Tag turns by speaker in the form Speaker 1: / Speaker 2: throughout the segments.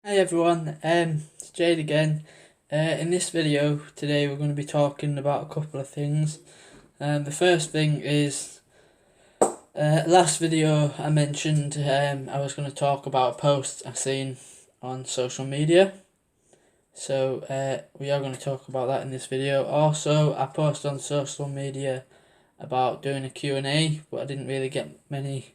Speaker 1: Hi everyone, it's Jade again. In this video today we're going to be talking about a couple of things. The first thing is, last video I mentioned I was going to talk about a post I seen on social media. So we are going to talk about that in this video. Also, I posted on social media about doing a Q&A, but I didn't really get many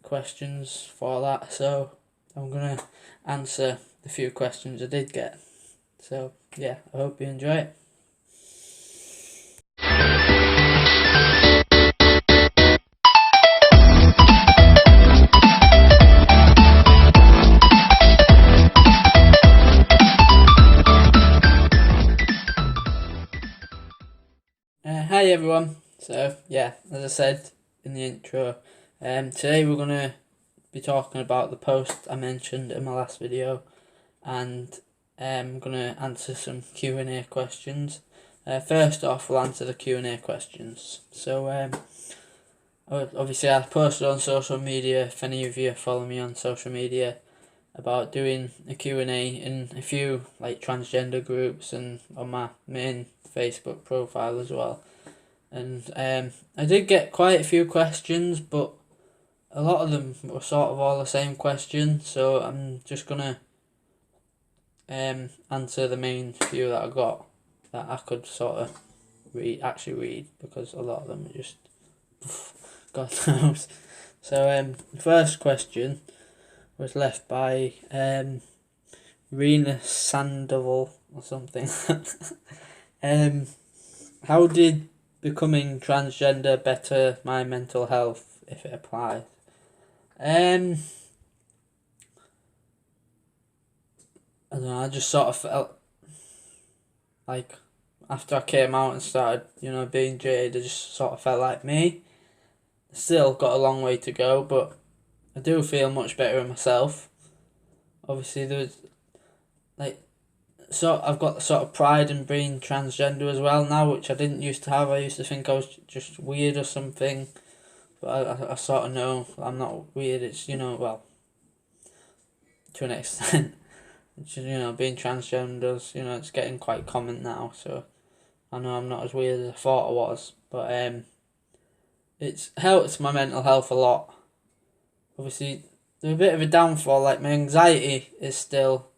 Speaker 1: questions for that, so I'm going to answer the few questions I did get. So yeah, I hope you enjoy it. Hi everyone. So yeah, as I said in the intro, today we're gonna be talking about the post I mentioned in my last video, and I'm gonna answer some Q&A questions. First off, we'll answer the Q&A questions. So obviously I posted on social media, if any of you follow me on social media, about doing a Q&A in a few like transgender groups and on my main Facebook profile as well. And I did get quite a few questions, but a lot of them were sort of all the same question, so I'm just gonna answer the main few that I got that I could sort of read, because a lot of them are just God knows. So the first question was left by Rena Sandoval or something. How did becoming transgender better my mental health, if it applies? I don't know, I just sort of felt like after I came out and started, being Jade, I just sort of felt like me. Still got a long way to go, but I do feel much better in myself. Obviously, there's like, so I've got sort of pride in being transgender as well now, which I didn't used to have. I used to think I was just weird or something, but I sort of know I'm not weird. It's, well, to an extent. Being transgender's, it's getting quite common now, so I know I'm not as weird as I thought I was, but it's helped my mental health a lot. Obviously, there's a bit of a downfall, like my anxiety is still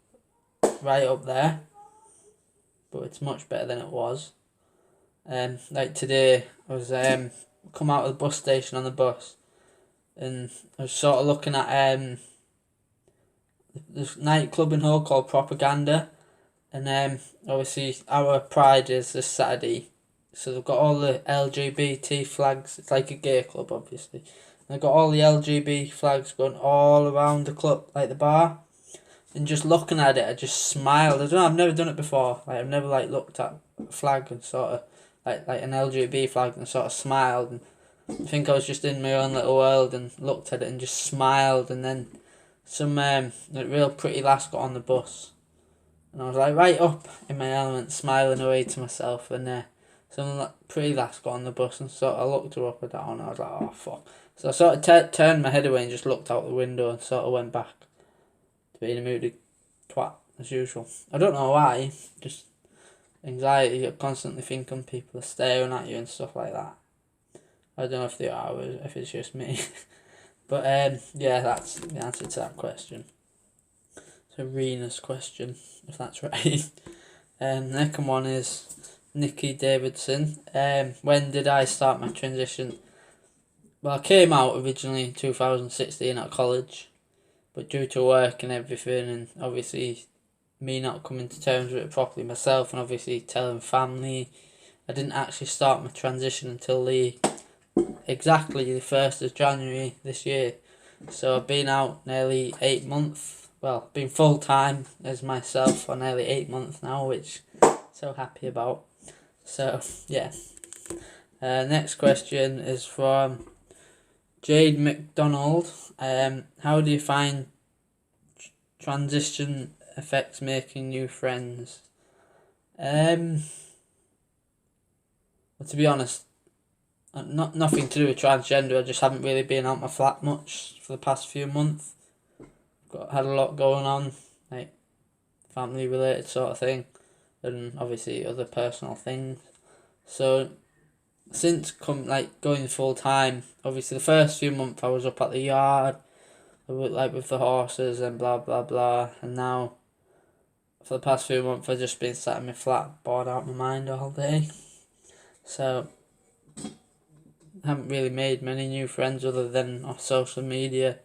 Speaker 1: right up there, but it's much better than it was. Like today, I was come out of the bus station on the bus, and I was sort of looking at this nightclub in Hull called Propaganda, and obviously our Pride is this Saturday, so they've got all the LGBT flags. It's like a gay club, obviously. And they've got all the LGBT flags going all around the club, like the bar. And just looking at it, I just smiled. I don't know, I've never done it before. Like, I've never looked at a flag and sort of like an LGBT flag and sort of smiled. And I think I was just in my own little world and looked at it and just smiled. And then some real pretty lass got on the bus, and I was like right up in my element, smiling away to myself. And some pretty lass got on the bus, and sort of looked her up and down. And I was like, oh fuck. So I sort of turned my head away and just looked out the window and sort of went back to being a moody twat as usual. I don't know why, just anxiety. You're constantly thinking people are staring at you and stuff like that. I don't know if they are or if it's just me. But yeah, that's the answer to that question. So Rena's question, if that's right. Second one is Nikki Davidson. When did I start my transition? Well, I came out originally in 2016 at college, but due to work and everything, and obviously me not coming to terms with it properly myself, and obviously telling family, I didn't actually start my transition until exactly the 1st of January this year. So I've been out nearly 8 months. Well, been full time as myself for nearly 8 months now, which I'm so happy about. So yeah. Next question is from Jade McDonald. How do you find transition affects making new friends? Well, to be honest, nothing to do with transgender. I just haven't really been out my flat much for the past few months. Had a lot going on, like family related sort of thing, and obviously other personal things. So since going full time, obviously the first few months I was up at the yard, with the horses and blah blah blah, and now for the past few months I've just been sat in my flat, bored out of my mind all day. So I haven't really made many new friends other than off social media.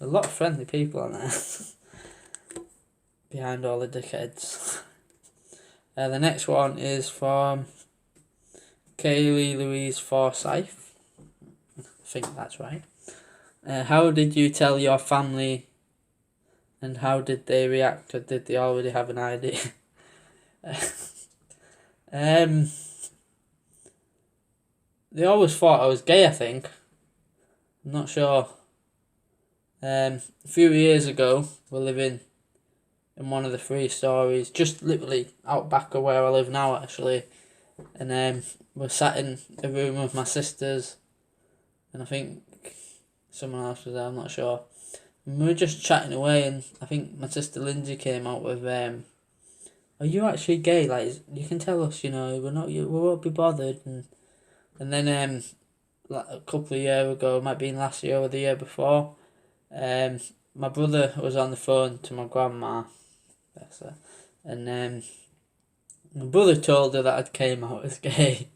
Speaker 1: A lot of friendly people on there. Behind all the dickheads. The next one is from Kaylee Louise Forsyth. I think that's right. How did you tell your family, and how did they react, or did they already have an idea? They always thought I was gay, I think. I'm not sure. A few years ago, we're living in one of the 3 stories, just literally out back of where I live now, actually. And we're sat in a room with my sisters, and I think someone else was there, I'm not sure. And we were just chatting away, and I think my sister Lindsay came out with, "Are you actually gay? Like, you can tell us, we won't be bothered." And then like a couple of years ago, might be last year or the year before, my brother was on the phone to my grandma, bless her, and my brother told her that I'd came out as gay,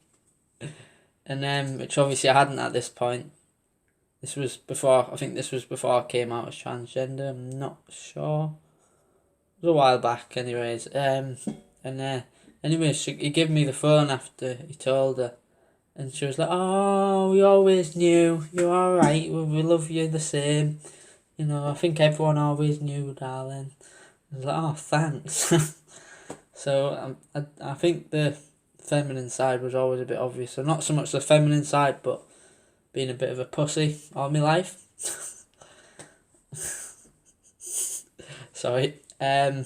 Speaker 1: and which obviously I hadn't at this point. I think this was before I came out as transgender, I'm not sure. It was a while back anyways. Anyways, he gave me the phone after he told her, and she was like, "Oh, we always knew, you're alright, we love you the same. I think everyone always knew, darling." I was like, "Oh, thanks." So I think the feminine side was always a bit obvious. So not so much the feminine side, but being a bit of a pussy all my life. Sorry. Yeah,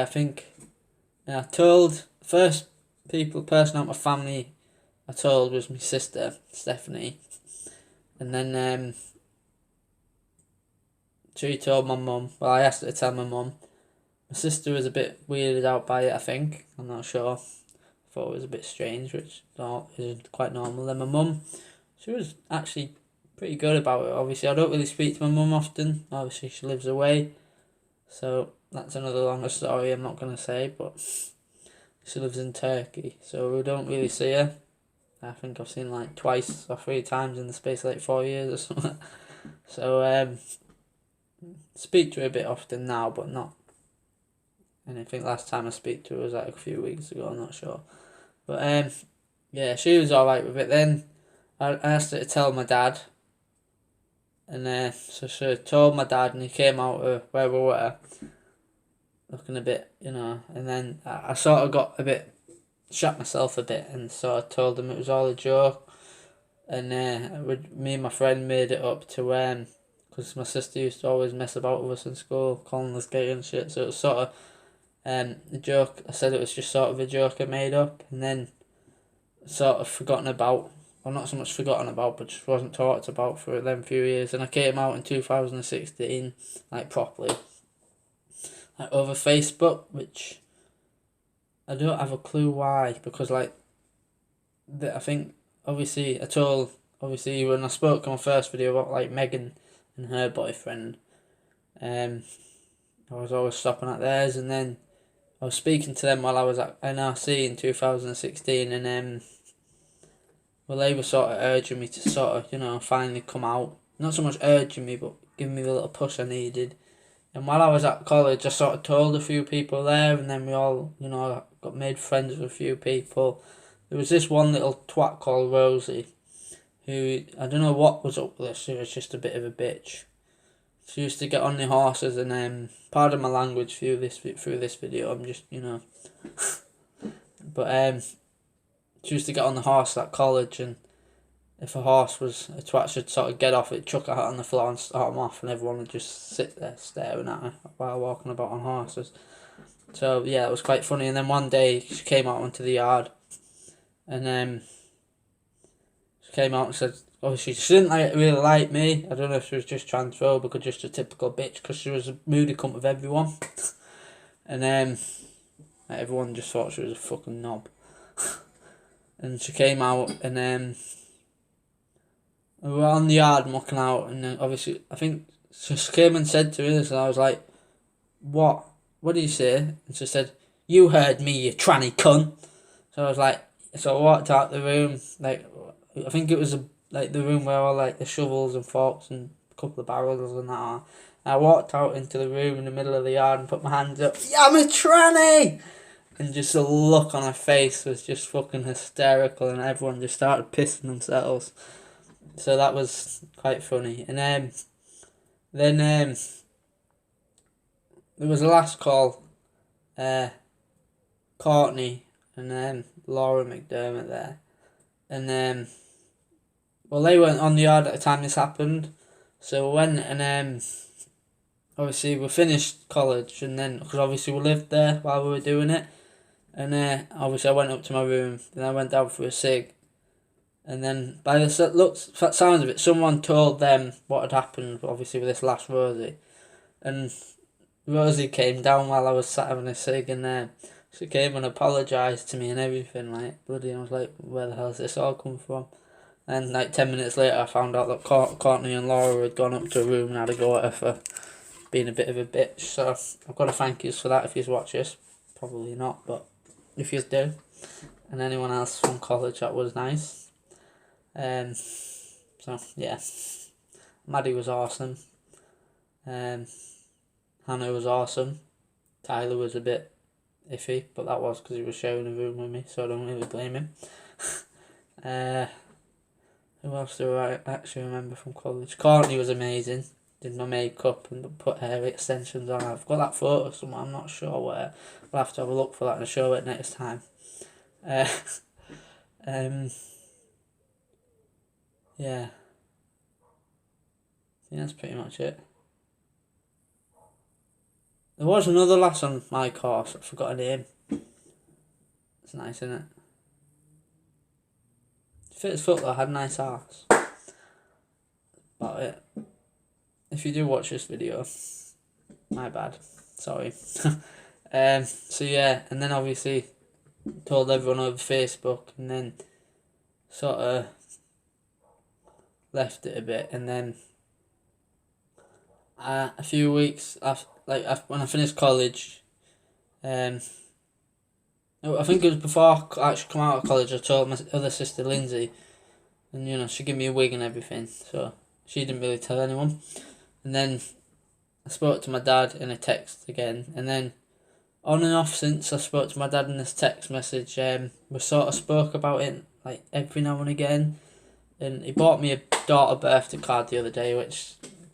Speaker 1: I think I told first person out of my family I told was my sister Stephanie, and then she told my mum. Well, I asked her to tell my mum. My sister was a bit weirded out by it, I think. I'm not sure. Thought it was a bit strange, which is quite normal. Then my mum, she was actually pretty good about it. Obviously, I don't really speak to my mum often. Obviously, she lives away, so that's another longer story I'm not going to say, but she lives in Turkey, so we don't really see her. I think I've seen like 2 or 3 times in the space of like 4 years or something. So speak to her a bit often now, but not. And I think last time I speak to her was like a few weeks ago, I'm not sure. But yeah, she was alright with it. Then I asked her to tell my dad, and so she told my dad, and he came out of where we were, looking a bit, and then I sort of got a bit, shot myself a bit, and so I told him it was all a joke, and me and my friend made it up to because my sister used to always mess about with us in school, calling us gay and shit, so it was sort of a joke. I said it was just sort of a joke I made up, and then sort of forgotten about, or not so much forgotten about, but just wasn't talked about for them few years. And I came out in 2016, like properly, like over Facebook, which I don't have a clue why, because like I think obviously when I spoke on my first video about like Megan and her boyfriend, I was always stopping at theirs, and then I was speaking to them while I was at NRC in 2016, and well, they were sort of urging me to sort of, finally come out. Not so much urging me, but giving me the little push I needed. And while I was at college, I sort of told a few people there, and then we all, got made friends with a few people. There was this one little twat called Rosie, who, I don't know what was up with her, she was just a bit of a bitch. She used to get on the horses, and pardon my language through this video, I'm just, but she used to get on the horse at college, and if a horse was a twat, she'd sort of get off it, chuck her hat on the floor and start him off, and everyone would just sit there staring at her while walking about on horses. So yeah, it was quite funny. And then one day she came out onto the yard, and she came out and said, obviously she didn't really like me. I don't know if she was just transphobic or just a typical bitch, because she was a moody cunt with everyone. And everyone just thought she was a fucking knob. And she came out, and we were on the yard mucking out, and then obviously I think she came and said to us, and I was like, "What? What did you say?" And she said, "You heard me, you tranny cunt." So I was like, so I walked out the room, like, I think it was like the room where all like the shovels and forks and a couple of barrels and that are. I walked out into the room in the middle of the yard and put my hands up. Yeah, I'm a tranny! And just the look on her face was just fucking hysterical, and everyone just started pissing themselves. So that was quite funny. And then there was a last call. Courtney and Laura McDermott there. And well, they weren't on the yard at the time this happened. So we went, and obviously we finished college, and then, because obviously we lived there while we were doing it. And obviously I went up to my room, then I went down for a cig. And then by the sounds of it, someone told them what had happened, obviously with this last Rosie. And Rosie came down while I was sat having a cig, and she came and apologised to me and everything, like, bloody, I was like, where the hell has this all come from? And like 10 minutes later I found out that Courtney and Laura had gone up to a room and had a go at her for being a bit of a bitch. So I've got to thank you for that if you watch this. Probably not, but if you do. And anyone else from college, that was nice. So yeah, Maddie was awesome. Hannah was awesome. Tyler was a bit iffy, but that was because he was sharing a room with me, so I don't really blame him. Who else do I actually remember from college? Courtney was amazing. Did my makeup and put hair extensions on. I've got that photo somewhere, I'm not sure where. We'll have to have a look for that and show it next time. Yeah. I think that's pretty much it. There was another lass on my course, I forgot her name. It's nice, isn't it? Fit as fuck though, had a nice arse. About it. If you do watch this video, my bad. Sorry. So yeah, and then obviously told everyone over Facebook, and then sort of left it a bit, and then a few weeks after, when I finished college, I think it was before I actually come out of college, I told my other sister Lindsay, and she gave me a wig and everything, so she didn't really tell anyone. And then I spoke to my dad in a text again, and then on and off since I spoke to my dad in this text message, we sort of spoke about it like every now and again. And he bought me a daughter birthday card the other day,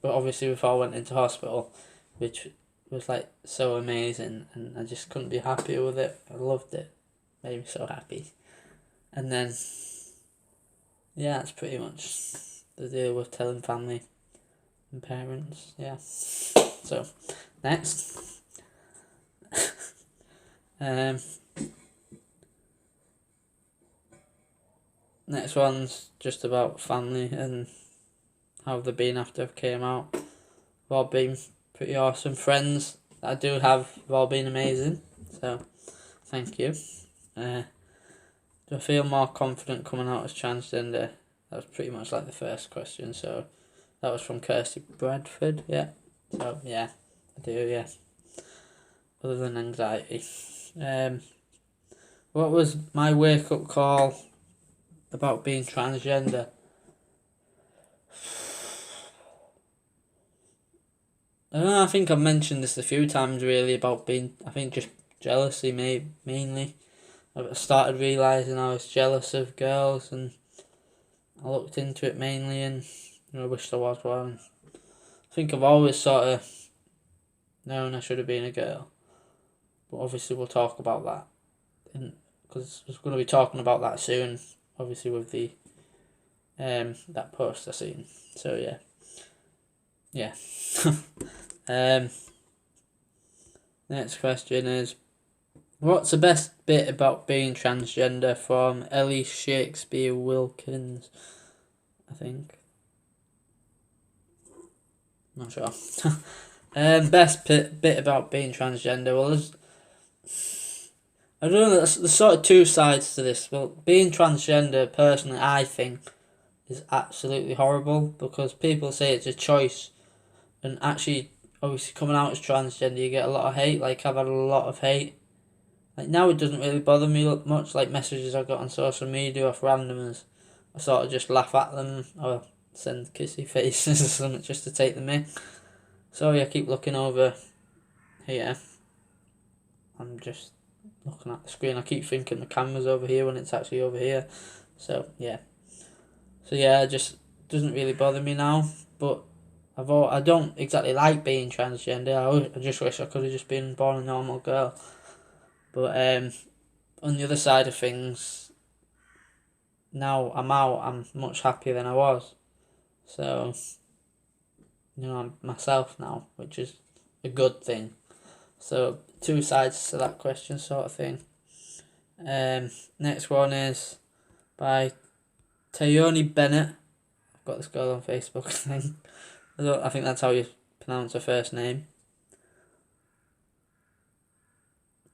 Speaker 1: but obviously before I went into hospital, which was like so amazing, and I just couldn't be happier with it. I loved it. Made me so happy. And then yeah, that's pretty much the deal with telling family and parents. Yeah. So next. Next one's just about family and how they've been after I've came out. They've all been pretty awesome. Friends that I do have have all been amazing. So thank you. Do I feel more confident coming out as transgender? That was pretty much like the first question. So that was from Kirsty Bradford. Yeah. So yeah, I do. Yeah. Other than anxiety. What was my wake up call about being transgender? I don't know, I think I've mentioned this a few times really about being, I think just jealousy mainly. I started realising I was jealous of girls, and I looked into it mainly, and I wished I was one. I think I've always sort of known I should have been a girl, but obviously we'll talk about that, because we're going to be talking about that soon, obviously with the that post I seen. So yeah. Next question is, what's the best bit about being transgender, from Ellie Shakespeare Wilkins? I think. Not sure. Best bit about being transgender. Well, I don't know. There's sort of two sides to this. Well, being transgender, personally, I think is absolutely horrible because people say it's a choice, and actually, obviously, coming out as transgender, you get a lot of hate. Like I've had a lot of hate. Like now, it doesn't really bother me much. Like messages I got on social media off randomers, I sort of just laugh at them or send kissy faces or something just to take them in. Sorry, I keep looking over here. I'm just looking at the screen. I keep thinking the camera's over here when it's actually over here. So yeah. So yeah, it just doesn't really bother me now. But I don't exactly like being transgender. I just wish I could have just been born a normal girl. But on the other side of things, now I'm out, I'm much happier than I was. So, I'm myself now, which is a good thing. So, two sides to that question, sort of thing. Next one is by Tayoni Bennett. I've got this girl on Facebook, I think. I think that's how you pronounce her first name.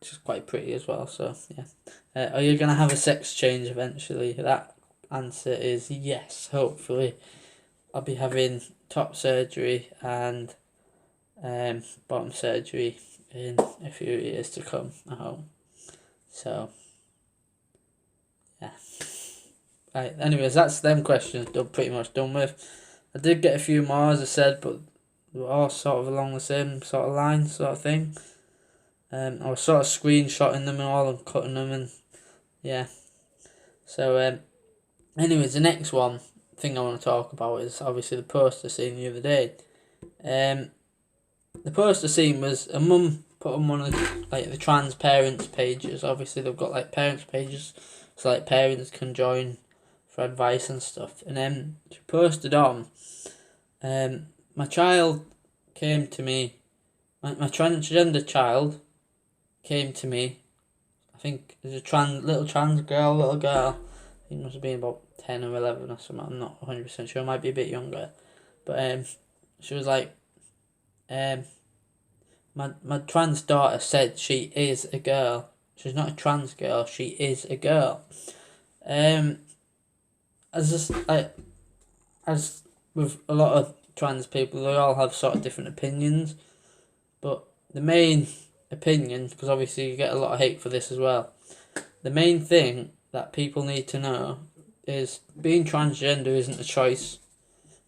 Speaker 1: She's quite pretty as well, so yeah. Are you going to have a sex change eventually? That answer is yes, hopefully. I'll be having top surgery and bottom surgery in a few years to come, I hope. So, yeah. Right, anyways, that's them questions pretty much done with. I did get a few more, as I said, but they were all sort of along the same sort of line, sort of thing. I was sort of screenshotting them and all and cutting them and yeah. So anyways, the next thing I want to talk about is obviously the post I seen the other day. The post I seen was a mum put on one of the trans parents pages. Obviously they've got like parents pages, so like parents can join for advice and stuff. And then she posted on, my child came to me, my transgender child came to me. I think there's a little girl. I think it must have been about 10 or 11 or something. I'm not 100% sure. It might be a bit younger. But she was like, my trans daughter said she is a girl. She's not a trans girl. She is a girl. As with a lot of trans people, they all have sort of different opinions. But the main opinion, because obviously you get a lot of hate for this as well, the main thing that people need to know is being transgender isn't a choice.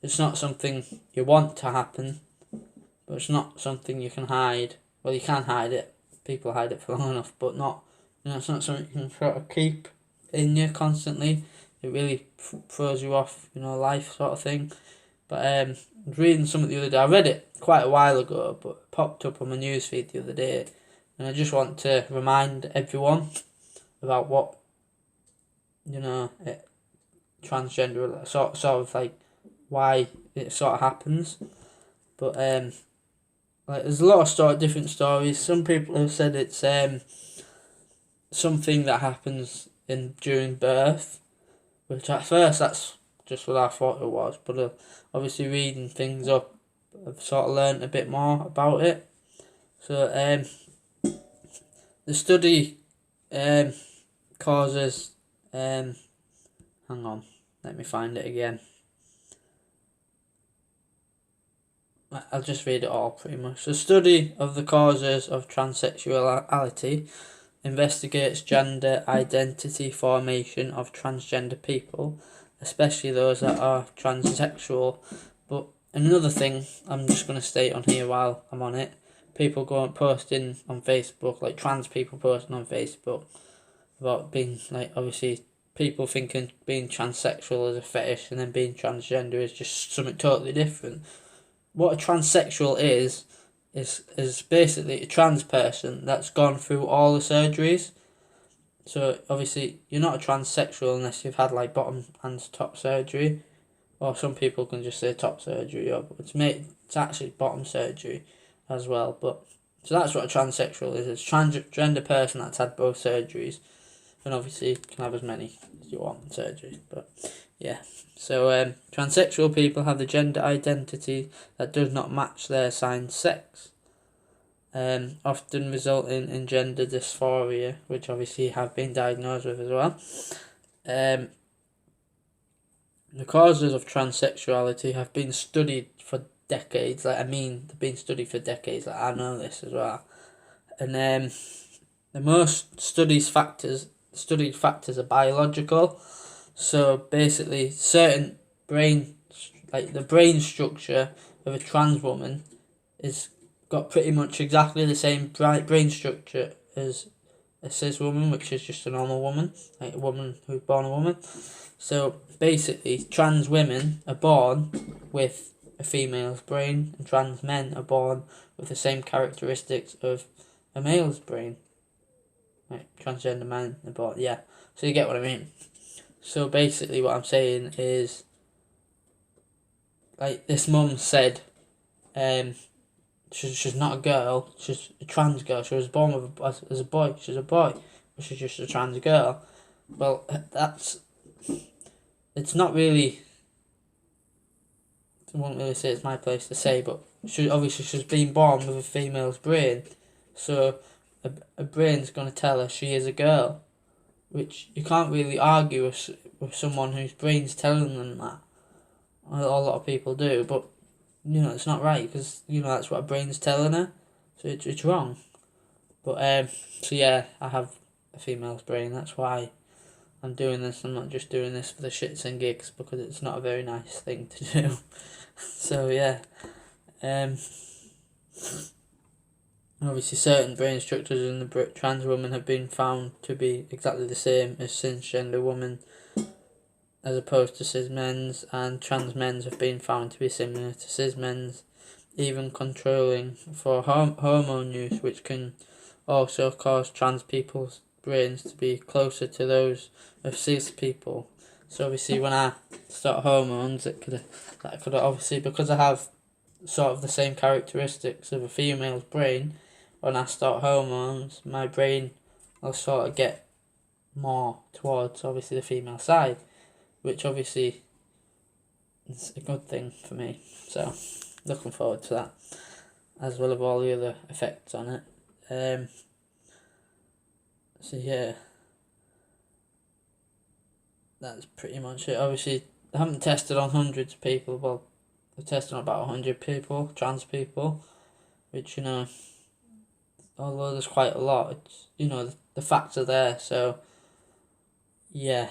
Speaker 1: It's not something you want to happen, but it's not something you can hide. Well, you can hide it. People hide it for long enough, but not. It's not something you can sort of keep in you constantly. It really throws you off, life sort of thing. But I was reading something the other day. I read it quite a while ago, but it popped up on my newsfeed the other day, and I just want to remind everyone about what transgender sort of like why it sort of happens. But there's a lot of different stories. Some people have said it's something that happens during birth, which at first that's just what I thought it was. But obviously reading things up, I've sort of learned a bit more about it. So the study causes hang on, let me find it again. I'll just read it all pretty much. The study of the causes of transsexuality investigates gender identity formation of transgender people, especially those that are transsexual. But another thing I'm just going to state on here while I'm on it, people posting on Facebook, like trans people posting on Facebook about being obviously people thinking being transsexual is a fetish and then being transgender is just something totally different. What a transsexual is basically a trans person that's gone through all the surgeries. So obviously you're not a transsexual unless you've had bottom and top surgery, or some people can just say top surgery, or it's actually bottom surgery as well. But so that's what a transsexual is. It's a transgender person that's had both surgeries, and obviously you can have as many as you want surgeries. But Yeah. So transsexual people have the gender identity that does not match their assigned sex, often resulting in gender dysphoria, which obviously have been diagnosed with as well. The causes of transsexuality have been studied for decades. They've been studied for decades. I know this as well. And the most studied factors are biological. So basically, certain the brain structure of a trans woman is got pretty much exactly the same brain structure as a cis woman, which is just a normal woman, like a woman who's born a woman. So basically, trans women are born with a female's brain, and trans men are born with the same characteristics of a male's brain. Like transgender men are born, yeah. So you get what I mean. So basically, what I'm saying is, like this mum said, she's not a girl. She's a trans girl. She was born with as a boy. She's a boy, but she's just a trans girl. Well, it's not really. I won't really say it's my place to say, but she's been born with a female's brain, so a brain's gonna tell her she is a girl, which you can't really argue with someone whose brain's telling them that. A lot of people do, but it's not right, because that's what a brain's telling her, so it's wrong. But so yeah, I have a female's brain. That's why I'm doing this. I'm not just doing this for the shits and gigs, because it's not a very nice thing to do. So yeah, obviously certain brain structures in the trans woman have been found to be exactly the same as cisgender women, as opposed to cis men's, and trans men's have been found to be similar to cis men's, even controlling for hormone use, which can also cause trans people's brains to be closer to those of cis people. So obviously when I start hormones, that could obviously, because I have sort of the same characteristics of a female's brain, when I start hormones, my brain will sort of get more towards obviously the female side, which obviously is a good thing for me. So looking forward to that, as well as all the other effects on it. So yeah, that's pretty much it. Obviously, I haven't tested on hundreds of people. Well, I've tested on about 100 people, trans people, which although there's quite a lot, it's the facts are there. So yeah,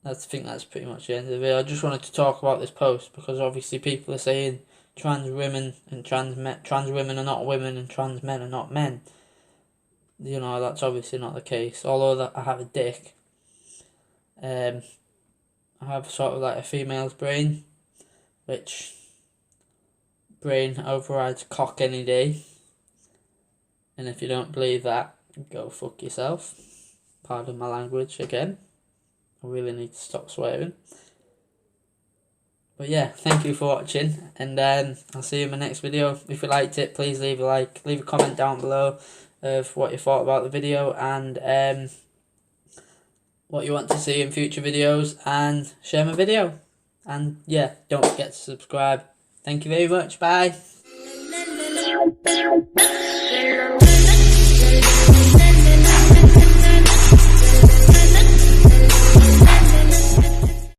Speaker 1: I think that's pretty much the end of the video. I just wanted to talk about this post because obviously people are saying trans women and trans women are not women and trans men are not men. That's obviously not the case. Although that I have a dick, I have sort of like a female's brain, which brain overrides cock any day. And if you don't believe that, go fuck yourself. Pardon my language again. I really need to stop swearing. But yeah, thank you for watching, and I'll see you in my next video. If you liked it, please leave a like, leave a comment down below of what you thought about the video, and what you want to see in future videos, and share my video. And yeah, don't forget to subscribe. Thank you very much. Bye.